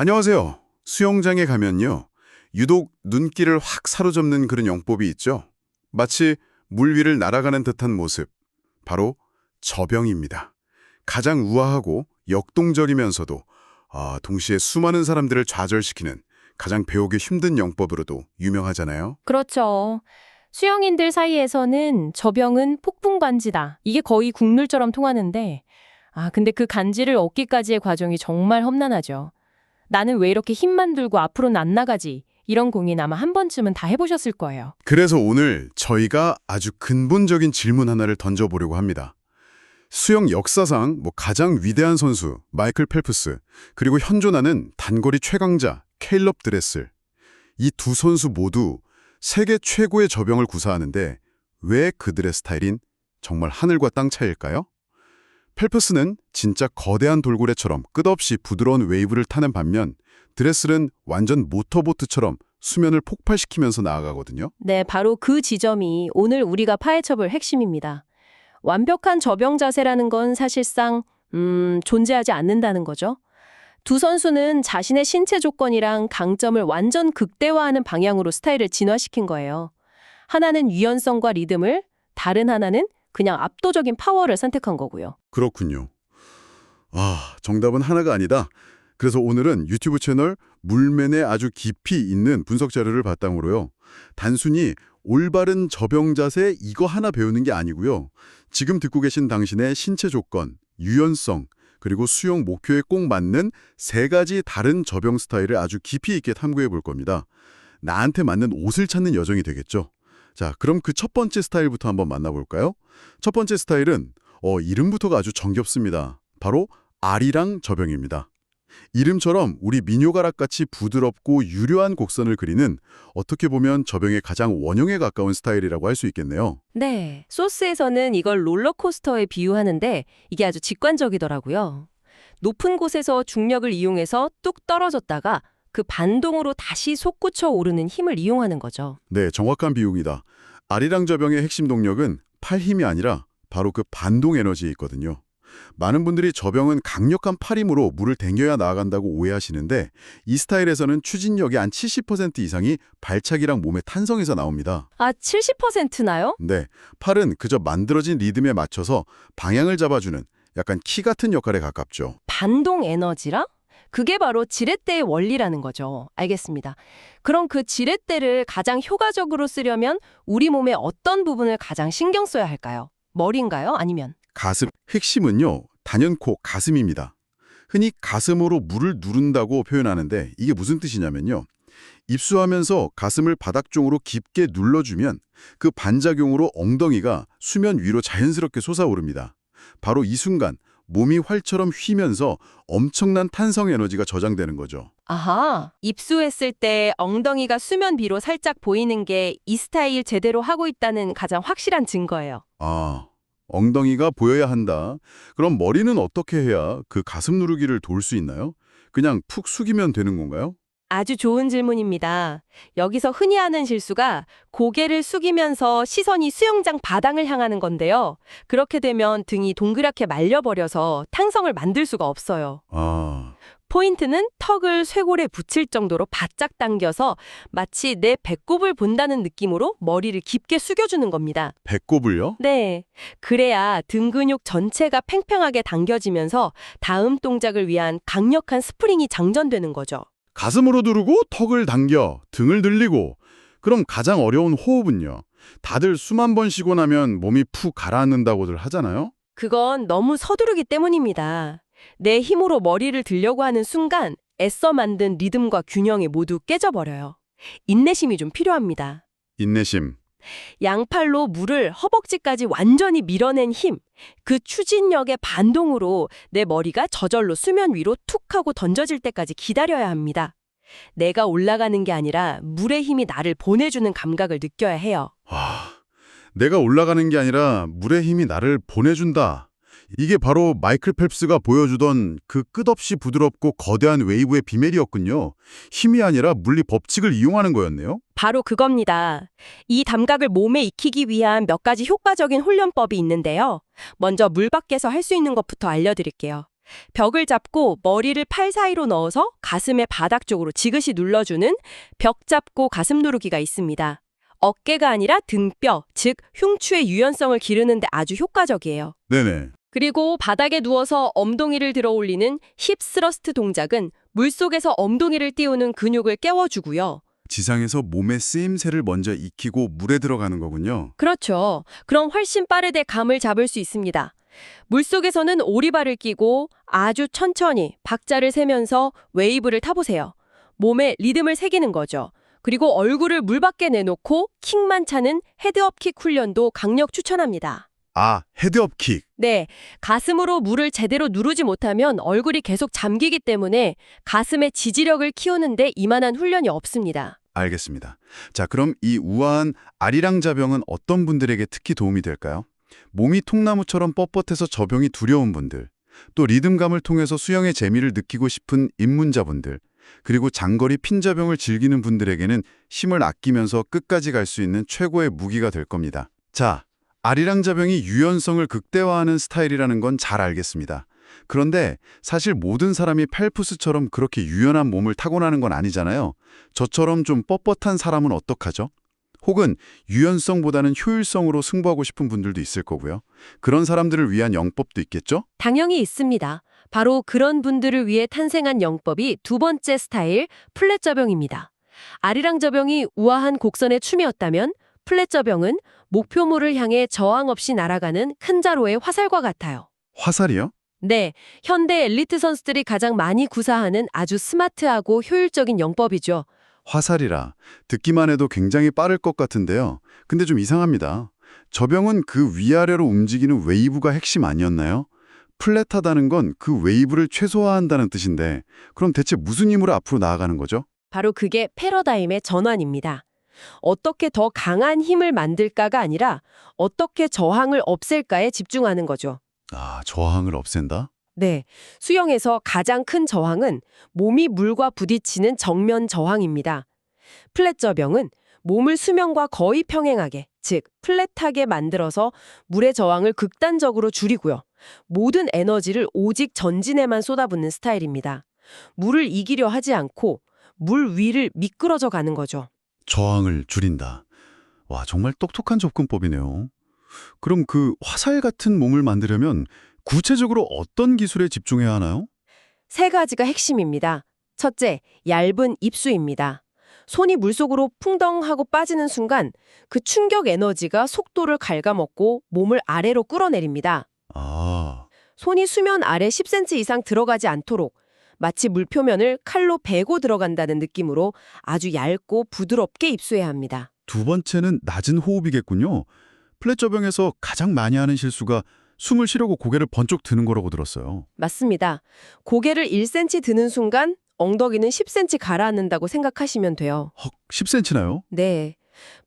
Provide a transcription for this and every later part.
안녕하세요. 수영장에 가면요. 유독 눈길을 확 사로잡는 그런 영법이 있죠. 마치 물 위를 날아가는 듯한 모습. 바로 저병입니다. 가장 우아하고 역동적이면서도 동시에 수많은 사람들을 좌절시키는 가장 배우기 힘든 영법으로도 유명하잖아요. 그렇죠. 수영인들 사이에서는 저병은 폭풍간지다. 이게 거의 국룰처럼 통하는데, 근데 그 간지를 얻기까지의 과정이 정말 험난하죠. 나는 왜 이렇게 힘만 들고 앞으로는 안 나가지? 이런 고민 아마 한 번쯤은 다 해보셨을 거예요. 그래서 오늘 저희가 아주 근본적인 질문 하나를 던져보려고 합니다. 수영 역사상 가장 위대한 선수 마이클 펠프스, 그리고 현존하는 단거리 최강자 케일럽 드레슬. 이 두 선수 모두 세계 최고의 저병을 구사하는데 왜 그들의 스타일인 정말 하늘과 땅 차이일까요? 펠프스는 진짜 거대한 돌고래처럼 끝없이 부드러운 웨이브를 타는 반면 드레슬은 완전 모터보트처럼 수면을 폭발시키면서 나아가거든요. 네, 바로 그 지점이 오늘 우리가 파헤쳐볼 핵심입니다. 완벽한 저병 자세라는 건 사실상 존재하지 않는다는 거죠. 두 선수는 자신의 신체 조건이랑 강점을 완전 극대화하는 방향으로 스타일을 진화시킨 거예요. 하나는 유연성과 리듬을, 다른 하나는 그냥 압도적인 파워를 선택한 거고요. 그렇군요. 정답은 하나가 아니다. 그래서 오늘은 유튜브 채널 물맨에 아주 깊이 있는 분석 자료를 바탕으로요. 단순히 올바른 저병 자세 이거 하나 배우는 게 아니고요. 지금 듣고 계신 당신의 신체 조건, 유연성, 그리고 수영 목표에 꼭 맞는 세 가지 다른 저병 스타일을 아주 깊이 있게 탐구해 볼 겁니다. 나한테 맞는 옷을 찾는 여정이 되겠죠. 자, 그럼 그 첫 번째 스타일부터 한번 만나볼까요? 첫 번째 스타일은 이름부터가 아주 정겹습니다. 바로 아리랑 저병입니다. 이름처럼 우리 민요가락같이 부드럽고 유려한 곡선을 그리는 어떻게 보면 저병의 가장 원형에 가까운 스타일이라고 할 수 있겠네요. 네, 소스에서는 이걸 롤러코스터에 비유하는데 이게 아주 직관적이더라고요. 높은 곳에서 중력을 이용해서 뚝 떨어졌다가 그 반동으로 다시 솟구쳐 오르는 힘을 이용하는 거죠. 네, 정확한 비유입니다. 아리랑 저병의 핵심 동력은 팔 힘이 아니라 바로 그 반동 에너지에 있거든요. 많은 분들이 저병은 강력한 팔 힘으로 물을 당겨야 나아간다고 오해하시는데 이 스타일에서는 추진력의 한 70% 이상이 발차기랑 몸의 탄성에서 나옵니다. 70%나요? 네, 팔은 그저 만들어진 리듬에 맞춰서 방향을 잡아주는 약간 키 같은 역할에 가깝죠. 반동 에너지라? 그게 바로 지렛대의 원리라는 거죠. 알겠습니다. 그럼 그 지렛대를 가장 효과적으로 쓰려면 우리 몸의 어떤 부분을 가장 신경 써야 할까요? 머리인가요? 아니면? 가슴 핵심은요, 단연코 가슴입니다. 흔히 가슴으로 물을 누른다고 표현하는데 이게 무슨 뜻이냐면요. 입수하면서 가슴을 바닥 쪽으로 깊게 눌러주면 그 반작용으로 엉덩이가 수면 위로 자연스럽게 솟아오릅니다. 바로 이 순간 몸이 활처럼 휘면서 엄청난 탄성 에너지가 저장되는 거죠. 아하, 입수했을 때 엉덩이가 수면 위로 살짝 보이는 게 이 스타일 제대로 하고 있다는 가장 확실한 증거예요. 엉덩이가 보여야 한다. 그럼 머리는 어떻게 해야 그 가슴 누르기를 도울 수 있나요? 그냥 푹 숙이면 되는 건가요? 아주 좋은 질문입니다. 여기서 흔히 하는 실수가 고개를 숙이면서 시선이 수영장 바닥을 향하는 건데요. 그렇게 되면 등이 동그랗게 말려버려서 탕성을 만들 수가 없어요. 포인트는 턱을 쇄골에 붙일 정도로 바짝 당겨서 마치 내 배꼽을 본다는 느낌으로 머리를 깊게 숙여주는 겁니다. 배꼽을요? 네. 그래야 등 근육 전체가 팽팽하게 당겨지면서 다음 동작을 위한 강력한 스프링이 장전되는 거죠. 가슴으로 누르고 턱을 당겨 등을 늘리고 그럼 가장 어려운 호흡은요? 다들 숨 한 번 쉬고 나면 몸이 푹 가라앉는다고들 하잖아요? 그건 너무 서두르기 때문입니다. 내 힘으로 머리를 들려고 하는 순간 애써 만든 리듬과 균형이 모두 깨져버려요. 인내심이 좀 필요합니다. 인내심. 양팔로 물을 허벅지까지 완전히 밀어낸 힘, 그 추진력의 반동으로 내 머리가 저절로 수면 위로 툭 하고 던져질 때까지 기다려야 합니다. 내가 올라가는 게 아니라 물의 힘이 나를 보내주는 감각을 느껴야 해요. 내가 올라가는 게 아니라 물의 힘이 나를 보내준다. 이게 바로 마이클 펠프스가 보여주던 그 끝없이 부드럽고 거대한 웨이브의 비밀이었군요. 힘이 아니라 물리 법칙을 이용하는 거였네요. 바로 그겁니다. 이 감각을 몸에 익히기 위한 몇 가지 효과적인 훈련법이 있는데요. 먼저 물 밖에서 할 수 있는 것부터 알려드릴게요. 벽을 잡고 머리를 팔 사이로 넣어서 가슴의 바닥 쪽으로 지그시 눌러주는 벽 잡고 가슴 누르기가 있습니다. 어깨가 아니라 등뼈, 즉 흉추의 유연성을 기르는 데 아주 효과적이에요. 네네. 그리고 바닥에 누워서 엉덩이를 들어 올리는 힙 스러스트 동작은 물속에서 엉덩이를 띄우는 근육을 깨워주고요. 지상에서 몸의 쓰임새를 먼저 익히고 물에 들어가는 거군요. 그렇죠. 그럼 훨씬 빠르게 감을 잡을 수 있습니다. 물속에서는 오리발을 끼고 아주 천천히 박자를 세면서 웨이브를 타보세요. 몸에 리듬을 새기는 거죠. 그리고 얼굴을 물 밖에 내놓고 킥만 차는 헤드업 킥 훈련도 강력 추천합니다. 아, 헤드업 킥. 네, 가슴으로 물을 제대로 누르지 못하면 얼굴이 계속 잠기기 때문에 가슴의 지지력을 키우는데 이만한 훈련이 없습니다. 알겠습니다. 자, 그럼 이 우아한 아리랑자병은 어떤 분들에게 특히 도움이 될까요? 몸이 통나무처럼 뻣뻣해서 저병이 두려운 분들, 또 리듬감을 통해서 수영의 재미를 느끼고 싶은 입문자분들, 그리고 장거리 핀자병을 즐기는 분들에게는 힘을 아끼면서 끝까지 갈 수 있는 최고의 무기가 될 겁니다. 자, 아리랑자병이 유연성을 극대화하는 스타일이라는 건 잘 알겠습니다. 그런데 사실 모든 사람이 펠프스처럼 그렇게 유연한 몸을 타고나는 건 아니잖아요. 저처럼 좀 뻣뻣한 사람은 어떡하죠? 혹은 유연성보다는 효율성으로 승부하고 싶은 분들도 있을 거고요. 그런 사람들을 위한 영법도 있겠죠? 당연히 있습니다. 바로 그런 분들을 위해 탄생한 영법이 두 번째 스타일, 플랫 저병입니다. 아리랑 저병이 우아한 곡선의 춤이었다면 플랫 저병은 목표물을 향해 저항 없이 날아가는 큰 자로의 화살과 같아요. 화살이요? 네, 현대 엘리트 선수들이 가장 많이 구사하는 아주 스마트하고 효율적인 영법이죠. 화살이라 듣기만 해도 굉장히 빠를 것 같은데요. 근데 좀 이상합니다. 저병은 그 위아래로 움직이는 웨이브가 핵심 아니었나요? 플랫하다는 건 그 웨이브를 최소화한다는 뜻인데 그럼 대체 무슨 힘으로 앞으로 나아가는 거죠? 바로 그게 패러다임의 전환입니다. 어떻게 더 강한 힘을 만들까가 아니라 어떻게 저항을 없앨까에 집중하는 거죠. 아, 저항을 없앤다? 네, 수영에서 가장 큰 저항은 몸이 물과 부딪히는 정면 저항입니다. 플랫 저병은 몸을 수면과 거의 평행하게, 즉 플랫하게 만들어서 물의 저항을 극단적으로 줄이고요. 모든 에너지를 오직 전진에만 쏟아붓는 스타일입니다. 물을 이기려 하지 않고 물 위를 미끄러져 가는 거죠. 저항을 줄인다. 와, 정말 똑똑한 접근법이네요. 그럼 그 화살 같은 몸을 만들려면 구체적으로 어떤 기술에 집중해야 하나요? 세 가지가 핵심입니다. 첫째, 얇은 입수입니다. 손이 물속으로 풍덩하고 빠지는 순간 그 충격 에너지가 속도를 갉아먹고 몸을 아래로 끌어내립니다. 아, 손이 수면 아래 10cm 이상 들어가지 않도록 마치 물표면을 칼로 베고 들어간다는 느낌으로 아주 얇고 부드럽게 입수해야 합니다. 두 번째는 낮은 호흡이겠군요. 플랫 저병에서 가장 많이 하는 실수가 숨을 쉬려고 고개를 번쩍 드는 거라고 들었어요. 맞습니다. 고개를 1cm 드는 순간 엉덩이는 10cm 가라앉는다고 생각하시면 돼요. 헉, 10cm나요? 네.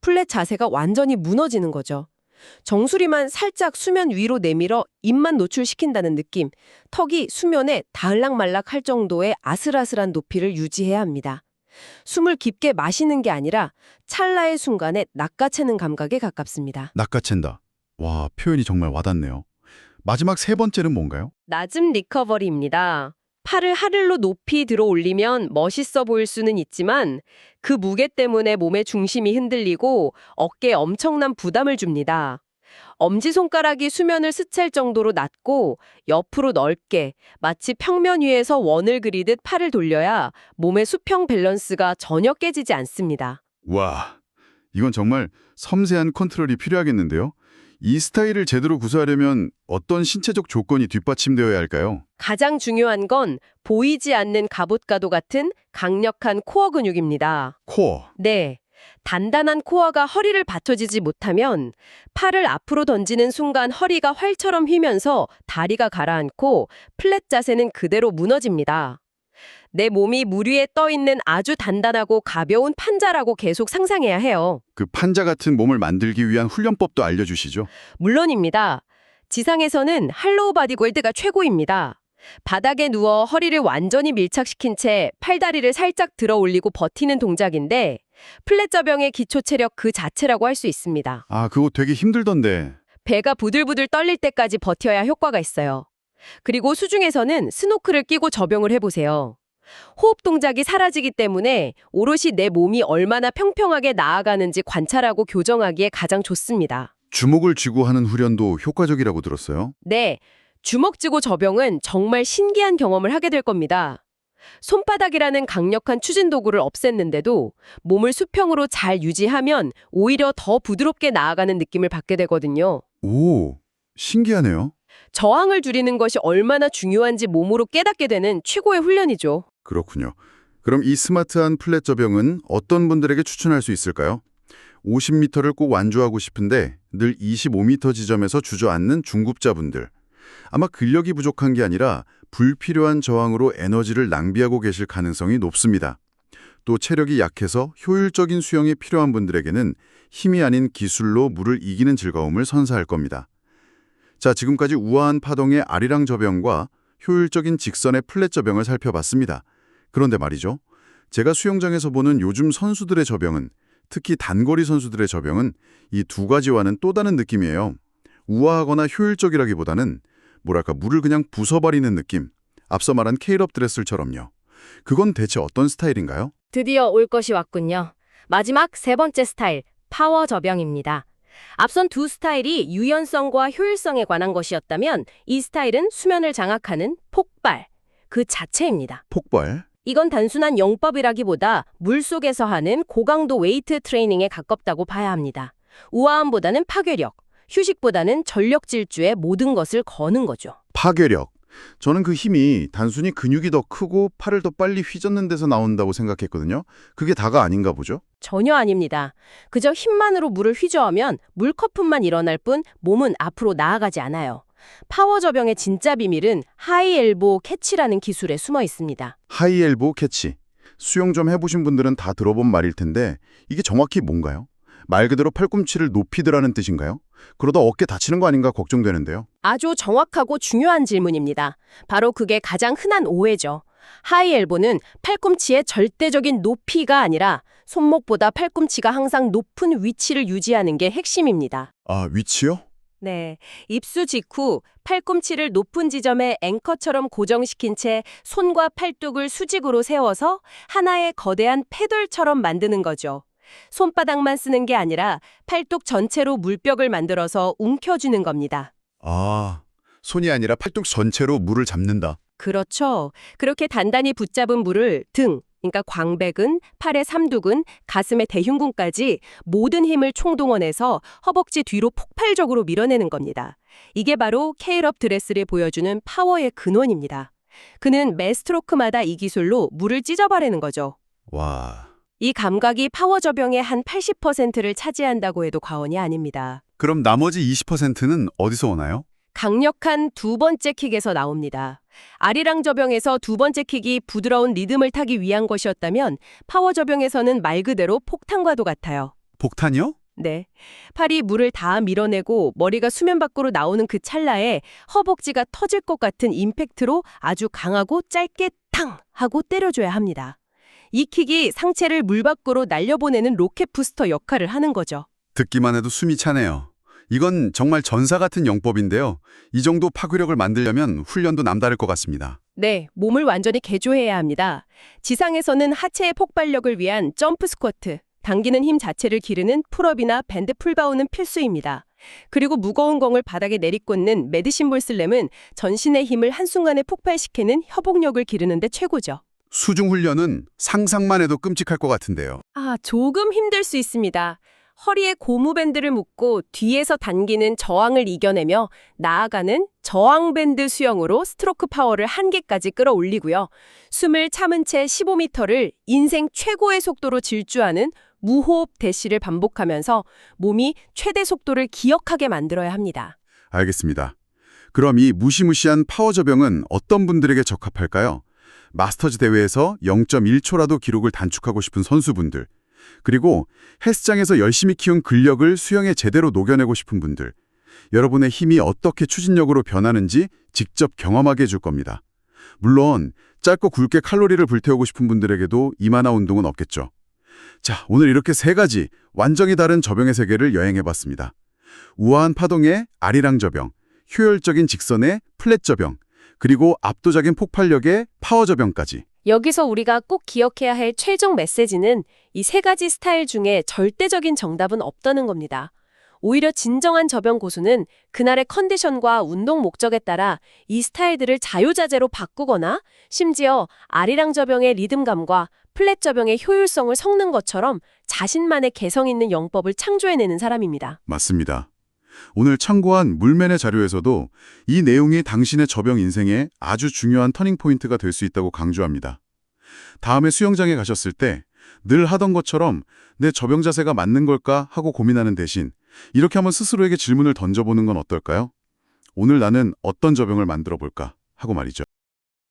플랫 자세가 완전히 무너지는 거죠. 정수리만 살짝 수면 위로 내밀어 입만 노출시킨다는 느낌. 턱이 수면에 닿을락말락 할 정도의 아슬아슬한 높이를 유지해야 합니다. 숨을 깊게 마시는 게 아니라 찰나의 순간에 낚아채는 감각에 가깝습니다. 낚아챈다. 와, 표현이 정말 와닿네요. 마지막 세 번째는 뭔가요? 낮음 리커버리입니다. 팔을 하늘로 높이 들어 올리면 멋있어 보일 수는 있지만 그 무게 때문에 몸의 중심이 흔들리고 어깨에 엄청난 부담을 줍니다. 엄지손가락이 수면을 스칠 정도로 낮고 옆으로 넓게 마치 평면 위에서 원을 그리듯 팔을 돌려야 몸의 수평 밸런스가 전혀 깨지지 않습니다. 와, 이건 정말 섬세한 컨트롤이 필요하겠는데요. 이 스타일을 제대로 구사하려면 어떤 신체적 조건이 뒷받침되어야 할까요? 가장 중요한 건 보이지 않는 갑옷가도 같은 강력한 코어 근육입니다. 코어. 네. 단단한 코어가 허리를 받쳐지지 못하면 팔을 앞으로 던지는 순간 허리가 활처럼 휘면서 다리가 가라앉고 플랫 자세는 그대로 무너집니다. 내 몸이 물 위에 떠 있는 아주 단단하고 가벼운 판자라고 계속 상상해야 해요. 그 판자 같은 몸을 만들기 위한 훈련법도 알려주시죠. 물론입니다. 지상에서는 할로우 바디 골드가 최고입니다. 바닥에 누워 허리를 완전히 밀착시킨 채 팔다리를 살짝 들어 올리고 버티는 동작인데 플랫 저병의 기초 체력 그 자체라고 할 수 있습니다. 아, 그거 되게 힘들던데. 배가 부들부들 떨릴 때까지 버텨야 효과가 있어요. 그리고 수중에서는 스노클을 끼고 접영을 해보세요. 호흡 동작이 사라지기 때문에 오롯이 내 몸이 얼마나 평평하게 나아가는지 관찰하고 교정하기에 가장 좋습니다. 주먹을 쥐고 하는 훈련도 효과적이라고 들었어요. 네, 주먹 쥐고 접영은 정말 신기한 경험을 하게 될 겁니다. 손바닥이라는 강력한 추진 도구를 없앴는데도 몸을 수평으로 잘 유지하면 오히려 더 부드럽게 나아가는 느낌을 받게 되거든요. 오, 신기하네요. 저항을 줄이는 것이 얼마나 중요한지 몸으로 깨닫게 되는 최고의 훈련이죠. 그렇군요. 그럼 이 스마트한 플랫 접영은 어떤 분들에게 추천할 수 있을까요? 50m를 꼭 완주하고 싶은데 늘 25m 지점에서 주저앉는 중급자분들. 아마 근력이 부족한 게 아니라 불필요한 저항으로 에너지를 낭비하고 계실 가능성이 높습니다. 또 체력이 약해서 효율적인 수영이 필요한 분들에게는 힘이 아닌 기술로 물을 이기는 즐거움을 선사할 겁니다. 자, 지금까지 우아한 파동의 아리랑 접영과 효율적인 직선의 플랫 접영을 살펴봤습니다. 그런데 말이죠. 제가 수영장에서 보는 요즘 선수들의 접영은, 특히 단거리 선수들의 접영은 이 두 가지와는 또 다른 느낌이에요. 우아하거나 효율적이라기보다는 뭐랄까 물을 그냥 부숴버리는 느낌. 앞서 말한 케일업 드레슬처럼요. 그건 대체 어떤 스타일인가요? 드디어 올 것이 왔군요. 마지막 세 번째 스타일, 파워 접영입니다. 앞선 두 스타일이 유연성과 효율성에 관한 것이었다면 이 스타일은 수면을 장악하는 폭발, 그 자체입니다. 폭발? 이건 단순한 영법이라기보다 물속에서 하는 고강도 웨이트 트레이닝에 가깝다고 봐야 합니다. 우아함보다는 파괴력, 휴식보다는 전력 질주에 모든 것을 거는 거죠. 파괴력. 저는 그 힘이 단순히 근육이 더 크고 팔을 더 빨리 휘젓는 데서 나온다고 생각했거든요. 그게 다가 아닌가 보죠? 전혀 아닙니다. 그저 힘만으로 물을 휘저으면 물거품만 일어날 뿐 몸은 앞으로 나아가지 않아요. 파워 접영의 진짜 비밀은 하이 엘보 캐치라는 기술에 숨어 있습니다. 하이 엘보 캐치. 수영 좀 해보신 분들은 다 들어본 말일 텐데 이게 정확히 뭔가요? 말 그대로 팔꿈치를 높이 드라는 뜻인가요? 그러다 어깨 다치는 거 아닌가 걱정되는데요. 아주 정확하고 중요한 질문입니다. 바로 그게 가장 흔한 오해죠. 하이 엘보는 팔꿈치의 절대적인 높이가 아니라 손목보다 팔꿈치가 항상 높은 위치를 유지하는 게 핵심입니다. 아, 위치요? 네, 입수 직후 팔꿈치를 높은 지점에 앵커처럼 고정시킨 채 손과 팔뚝을 수직으로 세워서 하나의 거대한 패들처럼 만드는 거죠. 손바닥만 쓰는 게 아니라 팔뚝 전체로 물벽을 만들어서 움켜쥐는 겁니다. 아, 손이 아니라 팔뚝 전체로 물을 잡는다. 그렇죠. 그렇게 단단히 붙잡은 물을 등, 그러니까 광배근, 팔의 삼두근, 가슴의 대흉근까지 모든 힘을 총동원해서 허벅지 뒤로 폭발적으로 밀어내는 겁니다. 이게 바로 케일업 드레슬이 보여주는 파워의 근원입니다. 그는 매 스트로크마다 이 기술로 물을 찢어버리는 거죠. 와. 이 감각이 파워 접영의 한 80%를 차지한다고 해도 과언이 아닙니다. 그럼 나머지 20%는 어디서 오나요? 강력한 두 번째 킥에서 나옵니다. 아리랑 접영에서 두 번째 킥이 부드러운 리듬을 타기 위한 것이었다면 파워 접영에서는 말 그대로 폭탄과도 같아요. 폭탄이요? 네. 팔이 물을 다 밀어내고 머리가 수면 밖으로 나오는 그 찰나에 허벅지가 터질 것 같은 임팩트로 아주 강하고 짧게 탕 하고 때려줘야 합니다. 이 킥이 상체를 물 밖으로 날려보내는 로켓 부스터 역할을 하는 거죠. 듣기만 해도 숨이 차네요. 이건 정말 전사 같은 영법인데요. 이 정도 파괴력을 만들려면 훈련도 남다를 것 같습니다. 네, 몸을 완전히 개조해야 합니다. 지상에서는 하체의 폭발력을 위한 점프 스쿼트, 당기는 힘 자체를 기르는 풀업이나 밴드 풀바우는 필수입니다. 그리고 무거운 공을 바닥에 내리꽂는 매드심볼 슬램은 전신의 힘을 한순간에 폭발시키는 협응력을 기르는 데 최고죠. 수중 훈련은 상상만 해도 끔찍할 것 같은데요. 조금 힘들 수 있습니다. 허리에 고무밴드를 묶고 뒤에서 당기는 저항을 이겨내며 나아가는 저항밴드 수영으로 스트로크 파워를 한계까지 끌어올리고요. 숨을 참은 채 15m를 인생 최고의 속도로 질주하는 무호흡 대시를 반복하면서 몸이 최대 속도를 기억하게 만들어야 합니다. 알겠습니다. 그럼 이 무시무시한 파워 접영은 어떤 분들에게 적합할까요? 마스터즈 대회에서 0.1초라도 기록을 단축하고 싶은 선수분들, 그리고 헬스장에서 열심히 키운 근력을 수영에 제대로 녹여내고 싶은 분들, 여러분의 힘이 어떻게 추진력으로 변하는지 직접 경험하게 해줄 겁니다. 물론 짧고 굵게 칼로리를 불태우고 싶은 분들에게도 이만한 운동은 없겠죠. 자, 오늘 이렇게 세 가지 완전히 다른 접영의 세계를 여행해봤습니다. 우아한 파동의 아리랑 접영, 효율적인 직선의 플랫 접영, 그리고 압도적인 폭발력의 파워 저병까지. 여기서 우리가 꼭 기억해야 할 최종 메시지는 이 세 가지 스타일 중에 절대적인 정답은 없다는 겁니다. 오히려 진정한 저병 고수는 그날의 컨디션과 운동 목적에 따라 이 스타일들을 자유자재로 바꾸거나 심지어 아리랑 저병의 리듬감과 플랫 저병의 효율성을 섞는 것처럼 자신만의 개성 있는 영법을 창조해내는 사람입니다. 맞습니다. 오늘 참고한 물맨의 자료에서도 이 내용이 당신의 저병 인생에 아주 중요한 터닝포인트가 될 수 있다고 강조합니다. 다음에 수영장에 가셨을 때 늘 하던 것처럼 내 저병 자세가 맞는 걸까 하고 고민하는 대신 이렇게 한번 스스로에게 질문을 던져보는 건 어떨까요? 오늘 나는 어떤 저병을 만들어 볼까 하고 말이죠.